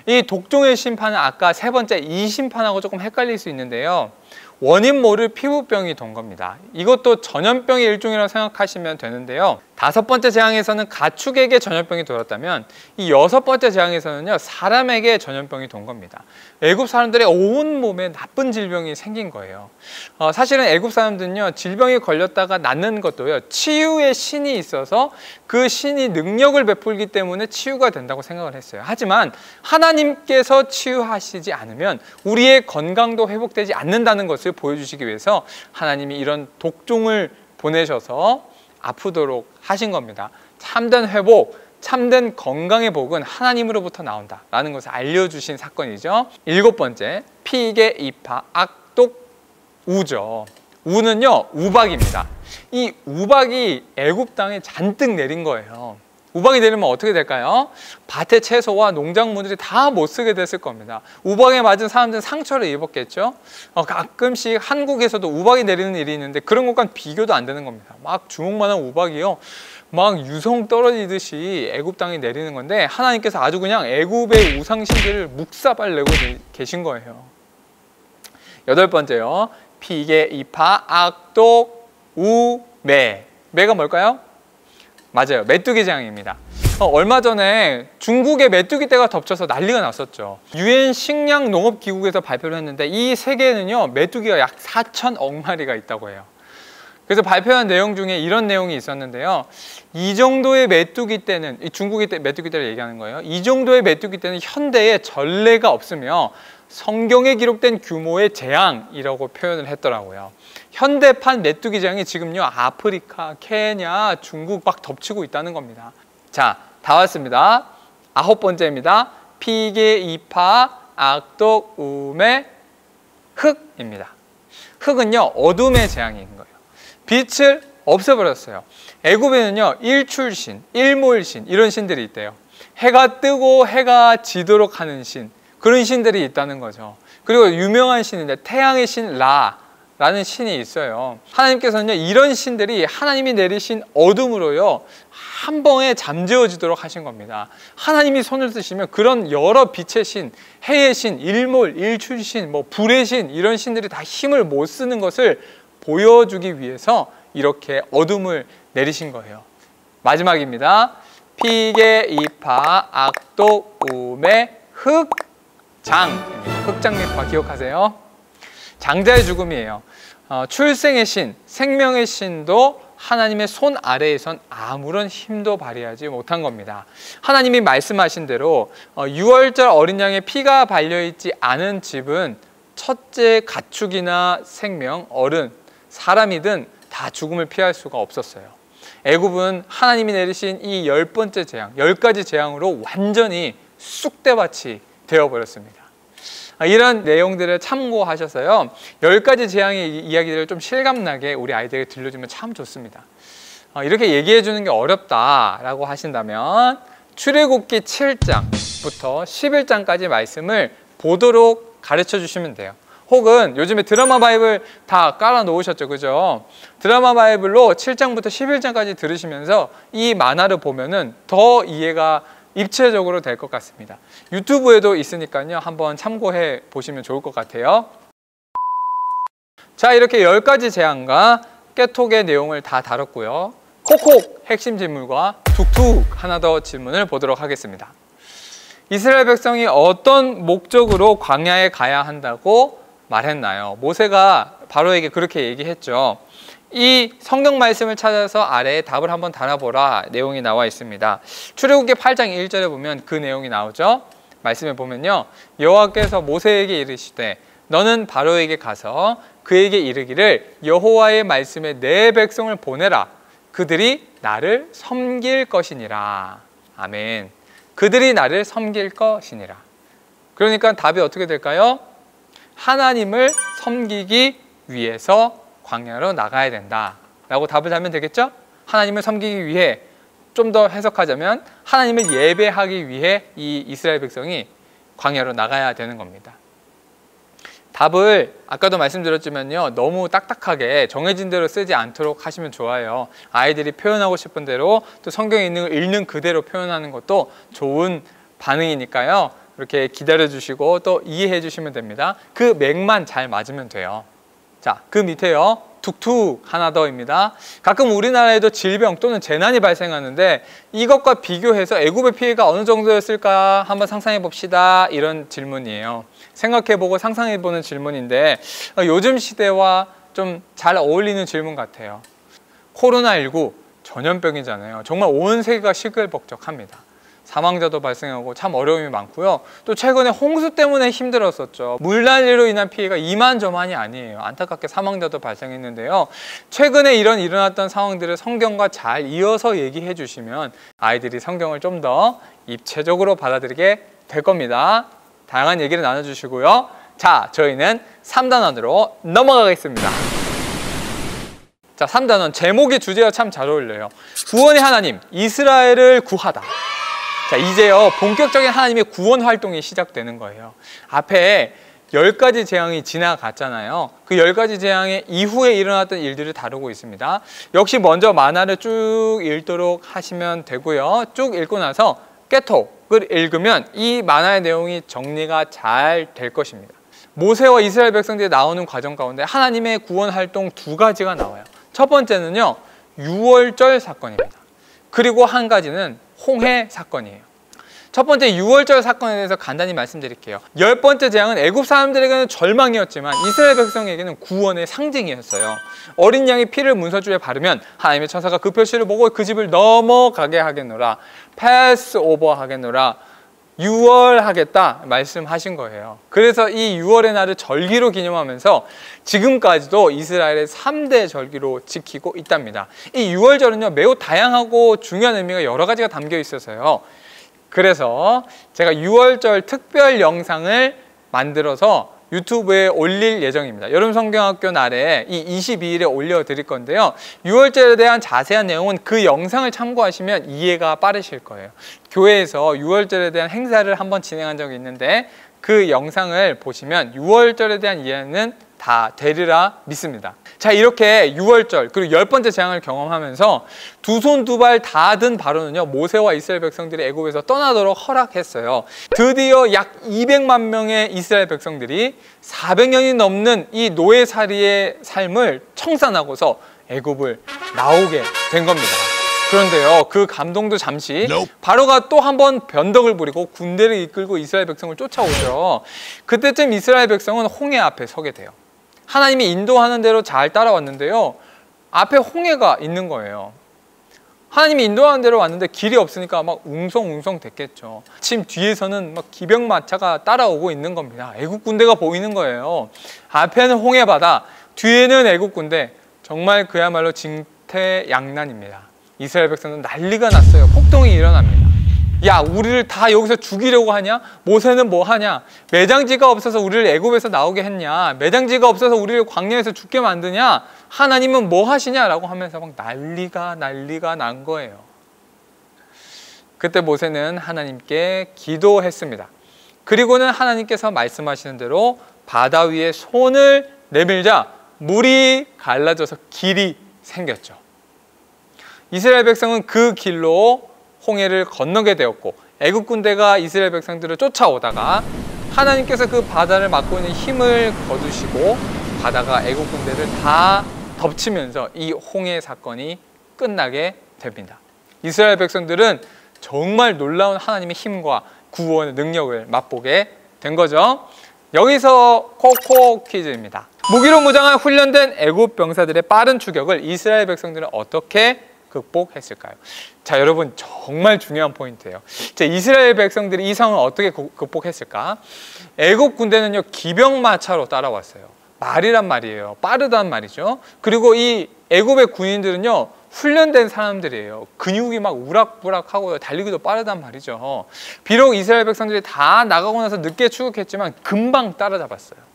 이 독종의 심판은 아까 세 번째 이 심판하고 조금 헷갈릴 수 있는데요, 원인 모를 피부병이 돈 겁니다. 이것도 전염병의 일종이라고 생각하시면 되는데요, 다섯 번째 재앙에서는 가축에게 전염병이 돌았다면 이 여섯 번째 재앙에서는요, 사람에게 전염병이 돈 겁니다. 애굽 사람들의 온 몸에 나쁜 질병이 생긴 거예요. 사실은 애굽 사람들은요, 질병이 걸렸다가 낫는 것도요, 치유의 신이 있어서 그 신이 능력을 베풀기 때문에 치유가 된다고 생각을 했어요. 하지만 하나님께서 치유하시지 않으면 우리의 건강도 회복되지 않는다는 것을 보여주시기 위해서 하나님이 이런 독종을 보내셔서 아프도록 하신 겁니다. 참된 회복, 참된 건강의 복은 하나님으로부터 나온다라는 것을 알려주신 사건이죠. 일곱 번째, 피개이파 악독 우죠. 우는요, 우박입니다. 이 우박이 애굽 땅에 잔뜩 내린 거예요. 우박이 내리면 어떻게 될까요? 밭의 채소와 농작물들이 다 못 쓰게 됐을 겁니다. 우박에 맞은 사람들은 상처를 입었겠죠. 가끔씩 한국에서도 우박이 내리는 일이 있는데 그런 것과는 비교도 안 되는 겁니다. 막 주먹만한 우박이요, 막 유성 떨어지듯이 애굽 땅에 내리는 건데 하나님께서 아주 그냥 애굽의 우상신들을 묵사발내고 계신 거예요. 여덟 번째요, 피개이파 악독 우매. 매가 뭘까요? 맞아요, 메뚜기 재앙입니다. 얼마 전에 중국의 메뚜기 떼가 덮쳐서 난리가 났었죠. 유엔 식량 농업 기구에서 발표를 했는데 이 세계에는요, 메뚜기가 약 4천억 마리가 있다고 해요. 그래서 발표한 내용 중에 이런 내용이 있었는데요, 이 정도의 메뚜기 떼는, 중국의 메뚜기 떼를 얘기하는 거예요. 이 정도의 메뚜기 떼는 현대에 전례가 없으며 성경에 기록된 규모의 재앙이라고 표현을 했더라고요. 현대판 메뚜기 재앙이 지금요, 아프리카, 케냐, 중국 막 덮치고 있다는 겁니다. 자, 다 왔습니다. 아홉 번째입니다. 피개이파 악독 우매 흑입니다. 흑은요, 어둠의 재앙인 거예요. 빛을 없애버렸어요. 애굽에는요, 일출신, 일몰신, 이런 신들이 있대요. 해가 뜨고 해가 지도록 하는 신, 그런 신들이 있다는 거죠. 그리고 유명한 신인데 태양의 신 라라는 신이 있어요. 하나님께서는요, 이런 신들이 하나님이 내리신 어둠으로요, 한 번에 잠재워지도록 하신 겁니다. 하나님이 손을 쓰시면 그런 여러 빛의 신, 해의 신, 일몰, 일출신, 불의 신, 이런 신들이 다 힘을 못 쓰는 것을 보여주기 위해서 이렇게 어둠을 내리신 거예요. 마지막입니다. 피개이파 악독 우매 흑장입니다. 흑장미파 기억하세요? 장자의 죽음이에요. 출생의 신, 생명의 신도 하나님의 손 아래에선 아무런 힘도 발휘하지 못한 겁니다. 하나님이 말씀하신 대로 6월절 어린 양의 피가 발려있지 않은 집은 첫째 가축이나 생명, 어른, 사람이든 다 죽음을 피할 수가 없었어요. 애굽은 하나님이 내리신 이 10번째 재앙, 10가지 재앙으로 완전히 쑥대밭이 되어버렸습니다. 이런 내용들을 참고하셔서요, 10가지 재앙의 이야기들을 좀 실감나게 우리 아이들에게 들려주면 참 좋습니다. 이렇게 얘기해 주는 게 어렵다라고 하신다면 출애굽기 7장부터 11장까지 말씀을 보도록 가르쳐 주시면 돼요. 혹은 요즘에 드라마 바이블 다 깔아 놓으셨죠, 그죠? 드라마 바이블로 7장부터 11장까지 들으시면서 이 만화를 보면은 더 이해가 입체적으로 될 것 같습니다. 유튜브에도 있으니까요, 한번 참고해 보시면 좋을 것 같아요. 자, 이렇게 10가지 재앙과 깨톡의 내용을 다 다뤘고요. 콕콕 핵심 질문과 툭툭 하나 더 질문을 보도록 하겠습니다. 이스라엘 백성이 어떤 목적으로 광야에 가야 한다고 말했나요? 모세가 바로에게 그렇게 얘기했죠. 이 성경 말씀을 찾아서 아래에 답을 한번 달아보라 내용이 나와 있습니다. 출애굽기 8장 1절에 보면 그 내용이 나오죠. 말씀에 보면요, 여호와께서 모세에게 이르시되 너는 바로에게 가서 그에게 이르기를 여호와의 말씀에 내 백성을 보내라. 그들이 나를 섬길 것이니라. 아멘. 그들이 나를 섬길 것이니라. 그러니까 답이 어떻게 될까요? 하나님을 섬기기 위해서 광야로 나가야 된다 라고 답을 달면 되겠죠? 하나님을 섬기기 위해, 좀 더 해석하자면 하나님을 예배하기 위해 이 이스라엘 백성이 광야로 나가야 되는 겁니다. 답을 아까도 말씀드렸지만요, 너무 딱딱하게 정해진 대로 쓰지 않도록 하시면 좋아요. 아이들이 표현하고 싶은 대로, 또 성경에 있는 걸 읽는 그대로 표현하는 것도 좋은 반응이니까요, 이렇게 기다려 주시고 또 이해해 주시면 됩니다. 그 맥만 잘 맞으면 돼요. 자, 그 밑에요, 툭툭 하나 더입니다. 가끔 우리나라에도 질병 또는 재난이 발생하는데 이것과 비교해서 애굽의 피해가 어느 정도였을까 한번 상상해 봅시다. 이런 질문이에요. 생각해보고 상상해보는 질문인데 요즘 시대와 좀 잘 어울리는 질문 같아요. 코로나19 전염병이잖아요. 정말 온 세계가 시끌벅적합니다. 사망자도 발생하고 참 어려움이 많고요. 또 최근에 홍수 때문에 힘들었었죠. 물난리로 인한 피해가 이만저만이 아니에요. 안타깝게 사망자도 발생했는데요. 최근에 일어났던 상황들을 성경과 잘 이어서 얘기해 주시면 아이들이 성경을 좀 더 입체적으로 받아들이게 될 겁니다. 다양한 얘기를 나눠주시고요. 자, 저희는 3단원으로 넘어가겠습니다. 자, 3단원 제목이 주제와 참 잘 어울려요. 구원의 하나님, 이스라엘을 구하다. 자, 이제요, 본격적인 하나님의 구원 활동이 시작되는 거예요. 앞에 10가지 재앙이 지나갔잖아요. 그 10가지 재앙의 이후에 일어났던 일들을 다루고 있습니다. 역시 먼저 만화를 쭉 읽도록 하시면 되고요. 쭉 읽고 나서 깨톡을 읽으면 이 만화의 내용이 정리가 잘 될 것입니다. 모세와 이스라엘 백성들이 나오는 과정 가운데 하나님의 구원 활동 2가지가 나와요. 첫 번째는요, 유월절 사건입니다. 그리고 한 가지는 홍해 사건이에요. 첫 번째 유월절 사건에 대해서 간단히 말씀드릴게요. 10번째 재앙은 애굽 사람들에게는 절망이었지만 이스라엘 백성에게는 구원의 상징이었어요. 어린 양이 피를 문서주에 바르면 하나님의 천사가 그 표시를 보고 그 집을 넘어가게 하겠노라, 패스 오버 하겠노라, 유월하겠다 말씀하신 거예요. 그래서 이 유월의 날을 절기로 기념하면서 지금까지도 이스라엘의 3대 절기로 지키고 있답니다. 이 유월절은요, 매우 다양하고 중요한 의미가 여러 가지가 담겨 있어서요. 그래서 제가 유월절 특별 영상을 만들어서 유튜브에 올릴 예정입니다. 여름 성경학교 날에 이 22일에 올려드릴 건데요. 유월절에 대한 자세한 내용은 그 영상을 참고하시면 이해가 빠르실 거예요. 교회에서 유월절에 대한 행사를 한번 진행한 적이 있는데 그 영상을 보시면 유월절에 대한 이해는 다 되리라 믿습니다. 자, 이렇게 유월절 그리고 10번째 재앙을 경험하면서 두 손 두 발 다 든 바로는요, 모세와 이스라엘 백성들이 애굽에서 떠나도록 허락했어요. 드디어 약 200만 명의 이스라엘 백성들이 400년이 넘는 이 노예살이의 삶을 청산하고서 애굽을 나오게 된 겁니다. 그런데요, 그 감동도 잠시, 바로가 또 한 번 변덕을 부리고 군대를 이끌고 이스라엘 백성을 쫓아오죠. 그때쯤 이스라엘 백성은 홍해 앞에 서게 돼요. 하나님이 인도하는 대로 잘 따라왔는데요, 앞에 홍해가 있는 거예요. 하나님이 인도하는 대로 왔는데 길이 없으니까 막 웅성웅성 됐겠죠. 지금 뒤에서는 막 기병마차가 따라오고 있는 겁니다. 애국 군대가 보이는 거예요. 앞에는 홍해 바다, 뒤에는 애국 군대, 정말 그야말로 징태양난입니다. 이스라엘 백성은 난리가 났어요. 폭동이 일어납니다. 야, 우리를 다 여기서 죽이려고 하냐? 모세는 뭐 하냐? 매장지가 없어서 우리를 애굽에서 나오게 했냐? 매장지가 없어서 우리를 광야에서 죽게 만드냐? 하나님은 뭐 하시냐라고 하면서 막 난리가 난 거예요. 그때 모세는 하나님께 기도했습니다. 그리고는 하나님께서 말씀하시는 대로 바다 위에 손을 내밀자 물이 갈라져서 길이 생겼죠. 이스라엘 백성은 그 길로 홍해를 건너게 되었고, 애굽 군대가 이스라엘 백성들을 쫓아오다가 하나님께서 그 바다를 막고 있는 힘을 거두시고 바다가 애굽 군대를 다 덮치면서 이 홍해 사건이 끝나게 됩니다. 이스라엘 백성들은 정말 놀라운 하나님의 힘과 구원의 능력을 맛보게 된 거죠. 여기서 코코 퀴즈입니다. 무기로 무장한 훈련된 애굽 병사들의 빠른 추격을 이스라엘 백성들은 어떻게 극복했을까요? 자, 여러분, 정말 중요한 포인트예요. 자, 이스라엘 백성들이 이 상황을 어떻게 극복했을까? 애굽 군대는요, 기병마차로 따라왔어요. 말이란 말이에요. 빠르단 말이죠. 그리고 이 애굽의 군인들은요, 훈련된 사람들이에요. 근육이 막 우락부락하고 달리기도 빠르단 말이죠. 비록 이스라엘 백성들이 다 나가고 나서 늦게 추격했지만 금방 따라잡았어요.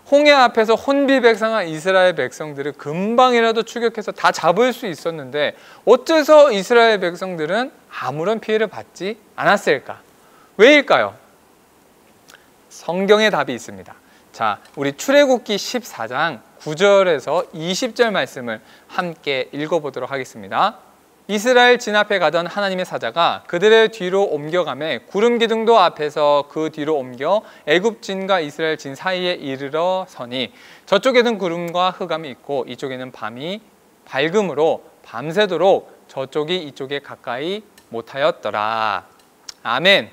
홍해 앞에서 혼비백산한 이스라엘 백성들을 금방이라도 추격해서 다 잡을 수 있었는데 어째서 이스라엘 백성들은 아무런 피해를 받지 않았을까? 왜일까요? 성경의 답이 있습니다. 자, 우리 출애굽기 14장 9절에서 20절 말씀을 함께 읽어보도록 하겠습니다. 이스라엘 진 앞에 가던 하나님의 사자가 그들의 뒤로 옮겨가매 구름 기둥도 앞에서 그 뒤로 옮겨 애굽 진과 이스라엘 진 사이에 이르러 서니 저쪽에는 구름과 흑암이 있고 이쪽에는 밤이 밝음으로 밤새도록 저쪽이 이쪽에 가까이 못하였더라. 아멘.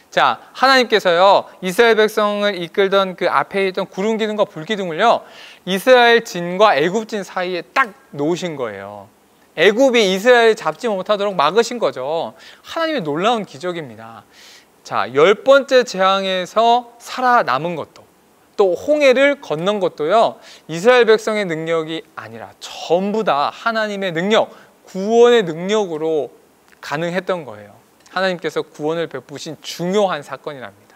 자, 하나님께서요, 이스라엘 백성을 이끌던 그 앞에 있던 구름 기둥과 불 기둥을요, 이스라엘 진과 애굽 진 사이에 딱 놓으신 거예요. 애굽이 이스라엘을 잡지 못하도록 막으신 거죠. 하나님의 놀라운 기적입니다. 자, 10번째 재앙에서 살아남은 것도, 또 홍해를 건넌 것도요, 이스라엘 백성의 능력이 아니라 전부 다 하나님의 능력, 구원의 능력으로 가능했던 거예요. 하나님께서 구원을 베푸신 중요한 사건이랍니다.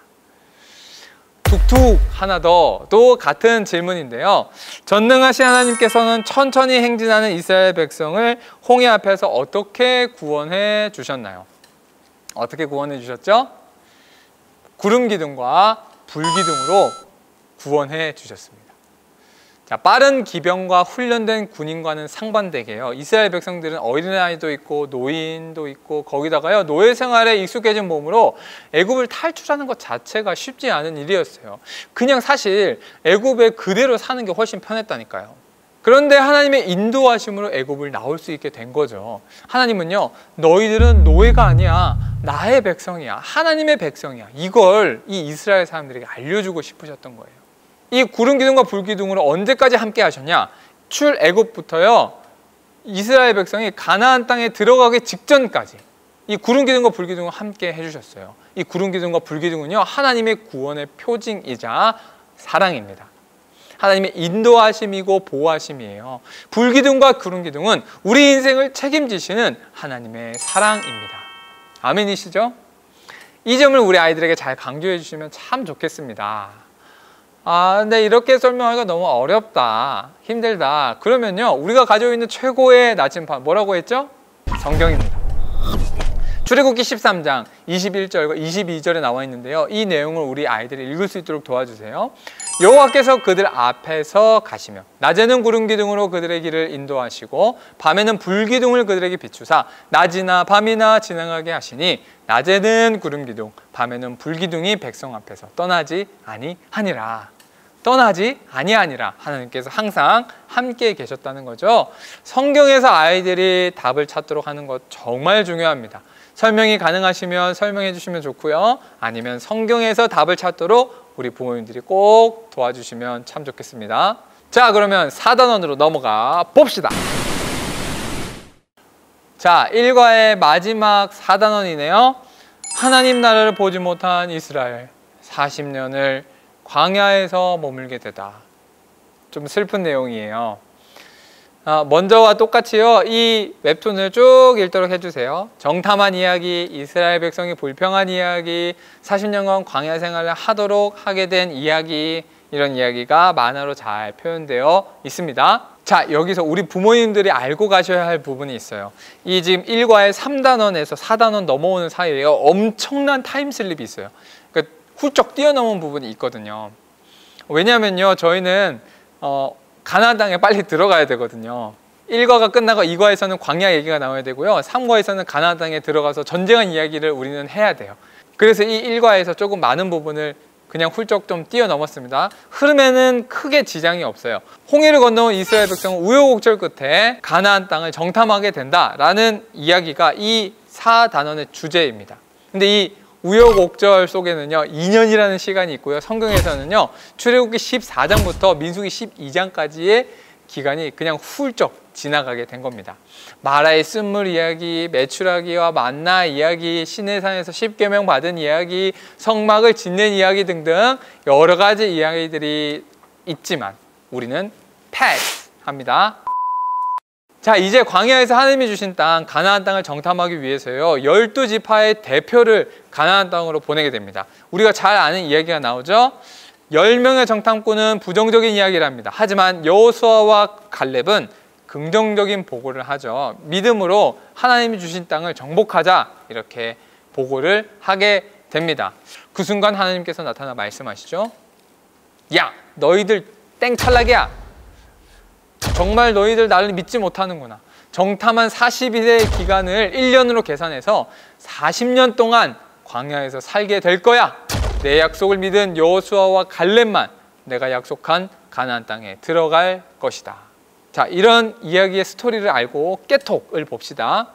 툭툭 하나 더 또 같은 질문인데요. 전능하신 하나님께서는 천천히 행진하는 이스라엘 백성을 홍해 앞에서 어떻게 구원해 주셨나요? 어떻게 구원해 주셨죠? 구름 기둥과 불 기둥으로 구원해 주셨습니다. 자, 빠른 기병과 훈련된 군인과는 상반되게요, 이스라엘 백성들은 어린아이도 있고 노인도 있고 거기다가요, 노예 생활에 익숙해진 몸으로 애굽을 탈출하는 것 자체가 쉽지 않은 일이었어요. 그냥 사실 애굽에 그대로 사는 게 훨씬 편했다니까요. 그런데 하나님의 인도하심으로 애굽을 나올 수 있게 된 거죠. 하나님은요, 너희들은 노예가 아니야, 나의 백성이야, 하나님의 백성이야, 이걸 이 이스라엘 사람들에게 알려주고 싶으셨던 거예요. 이 구름 기둥과 불 기둥으로 언제까지 함께 하셨냐? 출애굽부터요, 이스라엘 백성이 가나안 땅에 들어가기 직전까지 이 구름 기둥과 불 기둥을 함께 해주셨어요. 이 구름 기둥과 불 기둥은요, 하나님의 구원의 표징이자 사랑입니다. 하나님의 인도하심이고 보호하심이에요. 불 기둥과 구름 기둥은 우리 인생을 책임지시는 하나님의 사랑입니다. 아멘이시죠? 이 점을 우리 아이들에게 잘 강조해 주시면 참 좋겠습니다. 아, 근데 이렇게 설명하기가 너무 어렵다, 힘들다, 그러면요, 우리가 가지고 있는 최고의 나침반 뭐라고 했죠? 성경입니다. 출애굽기 13장 21절과 22절에 나와 있는데요, 이 내용을 우리 아이들이 읽을 수 있도록 도와주세요. 여호와께서 그들 앞에서 가시며 낮에는 구름 기둥으로 그들의 길을 인도하시고 밤에는 불 기둥을 그들에게 비추사 낮이나 밤이나 지나가게 하시니 낮에는 구름 기둥, 밤에는 불 기둥이 백성 앞에서 떠나지 아니하니라. 떠나지 아니하니라. 하나님께서 항상 함께 계셨다는 거죠. 성경에서 아이들이 답을 찾도록 하는 것 정말 중요합니다. 설명이 가능하시면 설명해 주시면 좋고요, 아니면 성경에서 답을 찾도록 우리 부모님들이 꼭 도와주시면 참 좋겠습니다. 자, 그러면 4단원으로 넘어가 봅시다. 자, 1과의 마지막 4단원이네요. 하나님 나라를 보지 못한 이스라엘 40년을 광야에서 머물게 되다. 좀 슬픈 내용이에요. 먼저와 똑같이요. 이 웹툰을 쭉 읽도록 해주세요. 정탐한 이야기, 이스라엘 백성이 불평한 이야기, 40년간 광야 생활을 하게 된 이야기, 이런 이야기가 만화로 잘 표현되어 있습니다. 자, 여기서 우리 부모님들이 알고 가셔야 할 부분이 있어요. 이 지금 1과의 3단원에서 4단원 넘어오는 사이에 엄청난 타임슬립이 있어요. 그러니까 훌쩍 뛰어넘은 부분이 있거든요. 왜냐하면요, 저희는 가나안 땅에 빨리 들어가야 되거든요. 1과가 끝나고 2과에서는 광야 얘기가 나와야 되고요. 3과에서는 가나안 땅에 들어가서 전쟁한 이야기를 우리는 해야 돼요. 그래서 이 1과에서 조금 많은 부분을 그냥 훌쩍 좀 뛰어넘었습니다. 흐름에는 크게 지장이 없어요. 홍해를 건너온 이스라엘 백성은 우여곡절 끝에 가나안 땅을 정탐하게 된다라는 이야기가 이 4단원의 주제입니다. 근데 이 우여곡절 속에는요 2년이라는 시간이 있고요. 성경에서는요 출애굽기 14장부터 민수기 12장까지의 기간이 그냥 훌쩍 지나가게 된 겁니다. 마라의 쓴물 이야기, 메추라기와 만나 이야기, 시내산에서 10계명 받은 이야기, 성막을 짓는 이야기 등등 여러 가지 이야기들이 있지만 우리는 패스합니다. 자, 이제 광야에서 하나님이 주신 땅 가나안 땅을 정탐하기 위해서요 12지파의 대표를 가나안 땅으로 보내게 됩니다. 우리가 잘 아는 이야기가 나오죠. 10명의 정탐꾼은 부정적인 이야기를 합니다. 하지만 여호수아와 갈렙은 긍정적인 보고를 하죠. 믿음으로 하나님이 주신 땅을 정복하자 이렇게 보고를 하게 됩니다. 그 순간 하나님께서 나타나 말씀하시죠. 야, 너희들 땡탈락이야. 정말 너희들 나를 믿지 못하는구나. 정탐한 40일의 기간을 1년으로 계산해서 40년 동안 광야에서 살게 될 거야. 내 약속을 믿은 여호수아와 갈렙만 내가 약속한 가나안 땅에 들어갈 것이다. 자, 이런 이야기의 스토리를 알고 깨톡을 봅시다.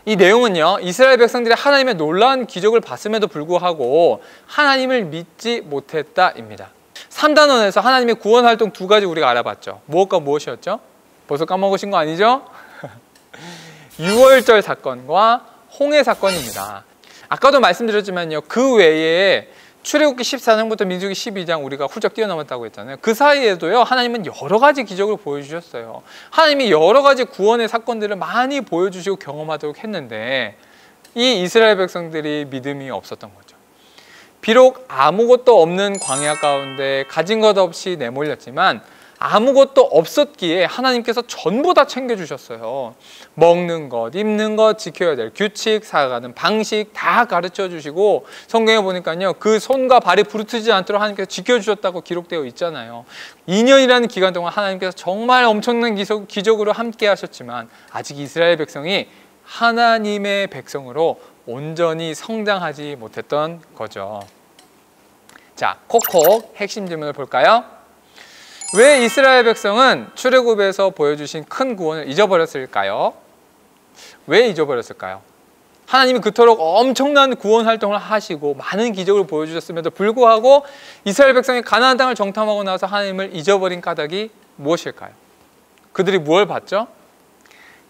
이 내용은요 이스라엘 백성들이 하나님의 놀라운 기적을 봤음에도 불구하고 하나님을 믿지 못했다입니다. 3단원에서 하나님의 구원 활동 두 가지 우리가 알아봤죠. 무엇과 무엇이었죠? 벌써 까먹으신 거 아니죠? 6월절 사건과 홍해 사건입니다. 아까도 말씀드렸지만요 그 외에 출애굽기 14장부터 민수기 12장 우리가 훌쩍 뛰어넘었다고 했잖아요. 그 사이에도요 하나님은 여러 가지 기적을 보여주셨어요. 하나님이 여러 가지 구원의 사건들을 많이 보여주시고 경험하도록 했는데 이 이스라엘 백성들이 믿음이 없었던 거죠. 비록 아무것도 없는 광야 가운데 가진 것 없이 내몰렸지만 아무것도 없었기에 하나님께서 전부 다 챙겨주셨어요. 먹는 것, 입는 것, 지켜야 될 규칙, 살아가는 방식 다 가르쳐 주시고 성경에 보니까요 그 손과 발이 부르트지 않도록 하나님께서 지켜주셨다고 기록되어 있잖아요. 2년이라는 기간 동안 하나님께서 정말 엄청난 기적으로 함께 하셨지만 아직 이스라엘 백성이 하나님의 백성으로 온전히 성장하지 못했던 거죠. 자, 콕콕 핵심 질문을 볼까요? 왜 이스라엘 백성은 출애굽에서 보여주신 큰 구원을 잊어버렸을까요? 왜 잊어버렸을까요? 하나님이 그토록 엄청난 구원 활동을 하시고 많은 기적을 보여주셨음에도 불구하고 이스라엘 백성이 가나안 땅을 정탐하고 나서 하나님을 잊어버린 까닭이 무엇일까요? 그들이 무엇을 봤죠?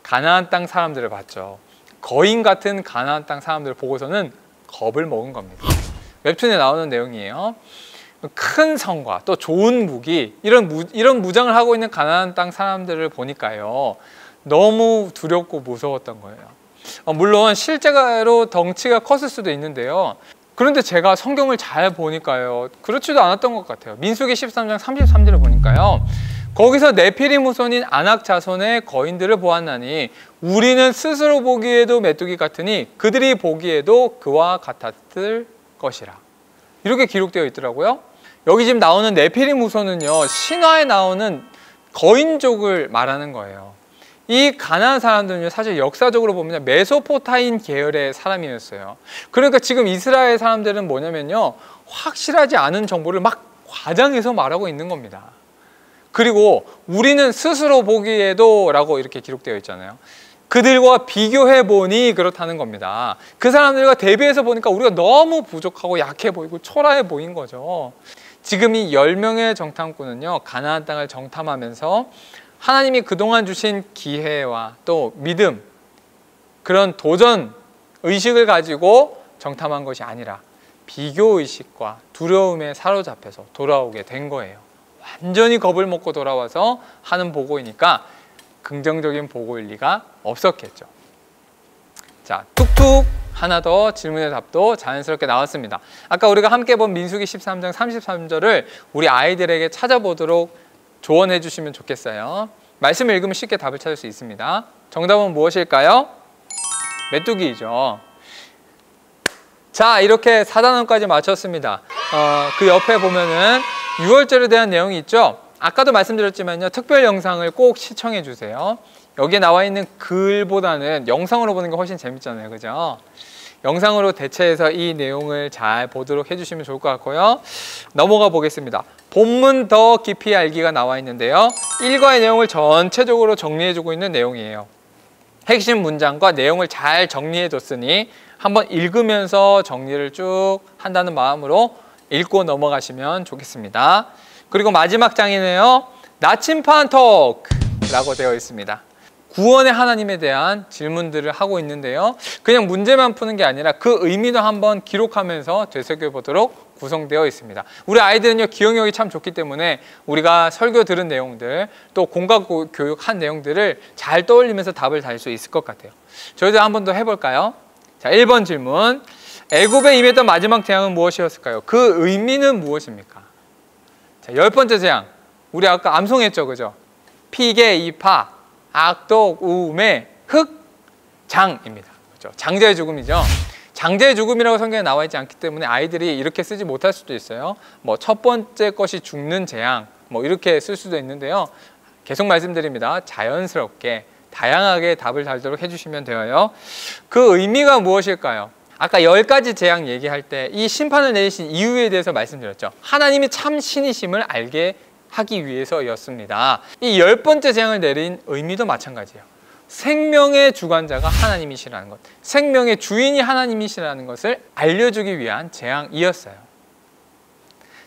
가나안 땅 사람들을 봤죠. 거인 같은 가나안 땅 사람들을 보고서는 겁을 먹은 겁니다. 웹툰에 나오는 내용이에요. 큰 성과 또 좋은 무기 이런 무장을 하고 있는 가나안 땅 사람들을 보니까요 너무 두렵고 무서웠던 거예요. 물론 실제로 덩치가 컸을 수도 있는데요. 그런데 제가 성경을 잘 보니까요 그렇지도 않았던 것 같아요. 민수기 13장 33절을 보니까요 거기서 네피림 후손인 아낙 자손의 거인들을 보았나니 우리는 스스로 보기에도 메뚜기 같으니 그들이 보기에도 그와 같았을 것이라. 이렇게 기록되어 있더라고요. 여기 지금 나오는 네피림 후손은요 신화에 나오는 거인족을 말하는 거예요. 이 가나안 사람들은요 사실 역사적으로 보면 메소포타인 계열의 사람이었어요. 그러니까 지금 이스라엘 사람들은 뭐냐면요 확실하지 않은 정보를 막 과장해서 말하고 있는 겁니다. 그리고 우리는 스스로 보기에도 라고 이렇게 기록되어 있잖아요. 그들과 비교해보니 그렇다는 겁니다. 그 사람들과 대비해서 보니까 우리가 너무 부족하고 약해 보이고 초라해 보인 거죠. 지금 이 10명의 정탐꾼은요 가나안 땅을 정탐하면서 하나님이 그동안 주신 기회와 또 믿음 그런 도전 의식을 가지고 정탐한 것이 아니라 비교의식과 두려움에 사로잡혀서 돌아오게 된 거예요. 완전히 겁을 먹고 돌아와서 하는 보고이니까 긍정적인 보고일 리가 없었겠죠. 자, 툭툭 하나 더 질문의 답도 자연스럽게 나왔습니다. 아까 우리가 함께 본 민수기 13장 33절을 우리 아이들에게 찾아보도록 조언해 주시면 좋겠어요. 말씀을 읽으면 쉽게 답을 찾을 수 있습니다. 정답은 무엇일까요? 메뚜기이죠. 자, 이렇게 4단원까지 마쳤습니다. 그 옆에 보면은 6월절에 대한 내용이 있죠. 아까도 말씀드렸지만요, 특별 영상을 꼭 시청해 주세요. 여기에 나와 있는 글보다는 영상으로 보는 게 훨씬 재밌잖아요, 그죠? 영상으로 대체해서 이 내용을 잘 보도록 해주시면 좋을 것 같고요. 넘어가 보겠습니다. 본문 더 깊이 알기가 나와 있는데요, 일과의 내용을 전체적으로 정리해주고 있는 내용이에요. 핵심 문장과 내용을 잘 정리해뒀으니 한번 읽으면서 정리를 쭉 한다는 마음으로 읽고 넘어가시면 좋겠습니다. 그리고 마지막 장이네요. 나침반 토크라고 되어 있습니다. 구원의 하나님에 대한 질문들을 하고 있는데요, 그냥 문제만 푸는 게 아니라 그 의미도 한번 기록하면서 되새겨보도록 구성되어 있습니다. 우리 아이들은요, 기억력이 참 좋기 때문에 우리가 설교 들은 내용들, 또 공각 교육한 내용들을 잘 떠올리면서 답을 달 수 있을 것 같아요. 저희도 한 번 더 해볼까요? 자, 1번 질문. 애굽에 임했던 마지막 재앙은 무엇이었을까요? 그 의미는 무엇입니까? 자, 10번째 재앙. 우리 아까 암송했죠, 그죠? 피개, 이파, 악독, 우매, 흑, 장입니다. 그죠? 장자의 죽음이죠. 장자의 죽음이라고 성경에 나와 있지 않기 때문에 아이들이 이렇게 쓰지 못할 수도 있어요. 뭐 첫 번째 것이 죽는 재앙, 뭐 이렇게 쓸 수도 있는데요. 계속 말씀드립니다. 자연스럽게, 다양하게 답을 달도록 해주시면 되어요. 그 의미가 무엇일까요? 아까 10가지 재앙 얘기할 때 이 심판을 내리신 이유에 대해서 말씀드렸죠. 하나님이 참 신이심을 알게 하기 위해서였습니다. 이 10번째 재앙을 내린 의미도 마찬가지예요. 생명의 주관자가 하나님이시라는 것, 생명의 주인이 하나님이시라는 것을 알려주기 위한 재앙이었어요.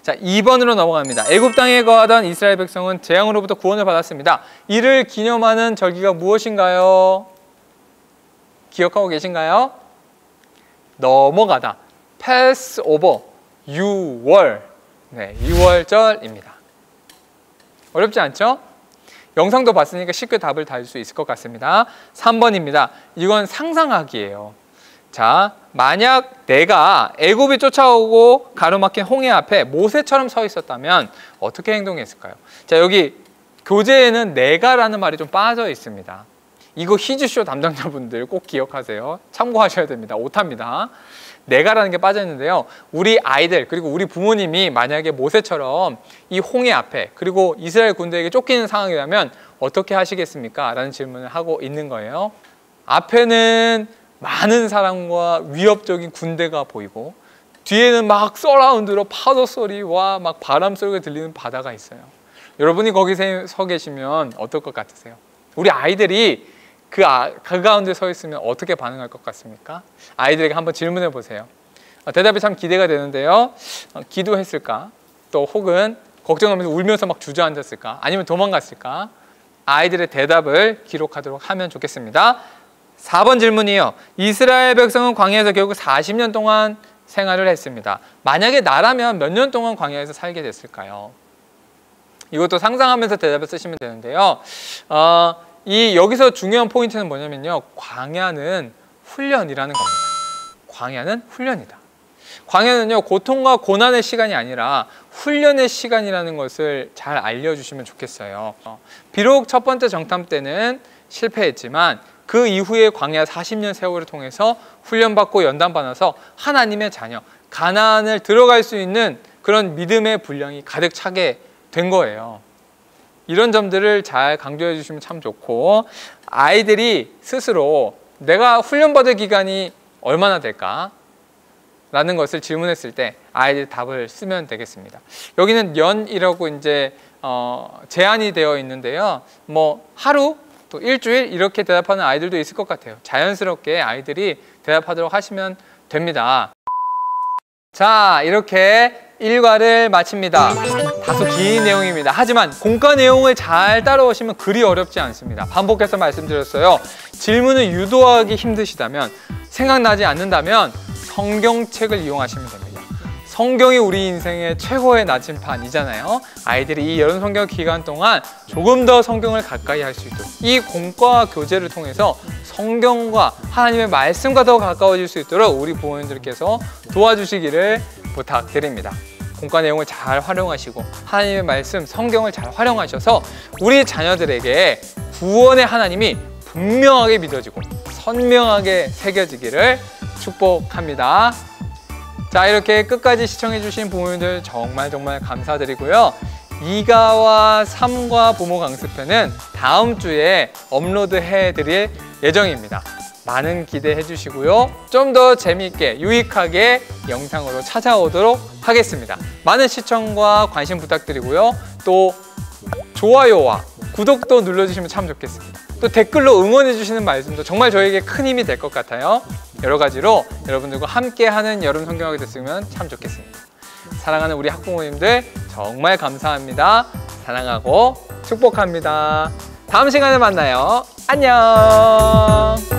자, 2번으로 넘어갑니다. 애굽 땅에 거하던 이스라엘 백성은 재앙으로부터 구원을 받았습니다. 이를 기념하는 절기가 무엇인가요? 기억하고 계신가요? 넘어가다. 패스오버, 6월. 네, 6월절입니다. 어렵지 않죠? 영상도 봤으니까 쉽게 답을 달 수 있을 것 같습니다. 3번입니다. 이건 상상하기예요. 자, 만약 내가 애굽이 쫓아오고 가로막힌 홍해 앞에 모세처럼 서 있었다면 어떻게 행동했을까요? 자, 여기 교재에는 내가라는 말이 좀 빠져 있습니다. 이거 히즈쇼 담당자분들 꼭 기억하세요. 참고하셔야 됩니다. 오타입니다. 내가라는 게 빠져 있는데요, 우리 아이들 그리고 우리 부모님이 만약에 모세처럼 이 홍해 앞에 그리고 이스라엘 군대에게 쫓기는 상황이라면 어떻게 하시겠습니까? 라는 질문을 하고 있는 거예요. 앞에는 많은 사람과 위협적인 군대가 보이고 뒤에는 막 서라운드로 파도 소리와 막 바람 소리가 들리는 바다가 있어요. 여러분이 거기 서 계시면 어떨 것 같으세요? 우리 아이들이 그 가운데 서 있으면 어떻게 반응할 것 같습니까? 아이들에게 한번 질문해 보세요. 대답이 참 기대가 되는데요. 기도했을까? 또 혹은 걱정하면서 울면서 막 주저앉았을까? 아니면 도망갔을까? 아이들의 대답을 기록하도록 하면 좋겠습니다. 4번 질문이요. 이스라엘 백성은 광야에서 결국 40년 동안 생활을 했습니다. 만약에 나라면 몇 년 동안 광야에서 살게 됐을까요? 이것도 상상하면서 대답을 쓰시면 되는데요. 여기서 중요한 포인트는 뭐냐면요, 광야는 훈련이라는 겁니다. 광야는 훈련이다. 광야는요, 고통과 고난의 시간이 아니라 훈련의 시간이라는 것을 잘 알려주시면 좋겠어요. 비록 첫 번째 정탐 때는 실패했지만 그 이후에 광야 40년 세월을 통해서 훈련받고 연단받아서 하나님의 자녀, 가나안을 들어갈 수 있는 그런 믿음의 분량이 가득 차게 된 거예요. 이런 점들을 잘 강조해 주시면 참 좋고, 아이들이 스스로 내가 훈련받을 기간이 얼마나 될까? 라는 것을 질문했을 때 아이들이 답을 쓰면 되겠습니다. 여기는 년이라고 이제 제한이 되어 있는데요. 뭐 하루, 또 일주일 이렇게 대답하는 아이들도 있을 것 같아요. 자연스럽게 아이들이 대답하도록 하시면 됩니다. 자, 이렇게 일과를 마칩니다. 다소 긴 내용입니다. 하지만 공과 내용을 잘 따라오시면 그리 어렵지 않습니다. 반복해서 말씀드렸어요. 질문을 유도하기 힘드시다면, 생각나지 않는다면 성경책을 이용하시면 됩니다. 성경이 우리 인생의 최고의 나침판이잖아요. 아이들이 이 여름 성경 기간 동안 조금 더 성경을 가까이 할 수 있도록 이 공과 교재를 통해서 성경과 하나님의 말씀과 더 가까워질 수 있도록 우리 부모님들께서 도와주시기를 부탁드립니다. 공과 내용을 잘 활용하시고 하나님의 말씀, 성경을 잘 활용하셔서 우리 자녀들에게 구원의 하나님이 분명하게 믿어지고 선명하게 새겨지기를 축복합니다. 자, 이렇게 끝까지 시청해주신 부모님들 정말 감사드리고요. 2가와 3과 부모 강습회는 다음 주에 업로드해 드릴 예정입니다. 많은 기대해 주시고요. 좀 더 재미있게 유익하게 영상으로 찾아오도록 하겠습니다. 많은 시청과 관심 부탁드리고요. 또 좋아요와 구독도 눌러주시면 참 좋겠습니다. 또 댓글로 응원해 주시는 말씀도 정말 저에게 큰 힘이 될 것 같아요. 여러 가지로 여러분들과 함께하는 여름 성경하게 됐으면 참 좋겠습니다. 사랑하는 우리 학부모님들 정말 감사합니다. 사랑하고 축복합니다. 다음 시간에 만나요. 안녕.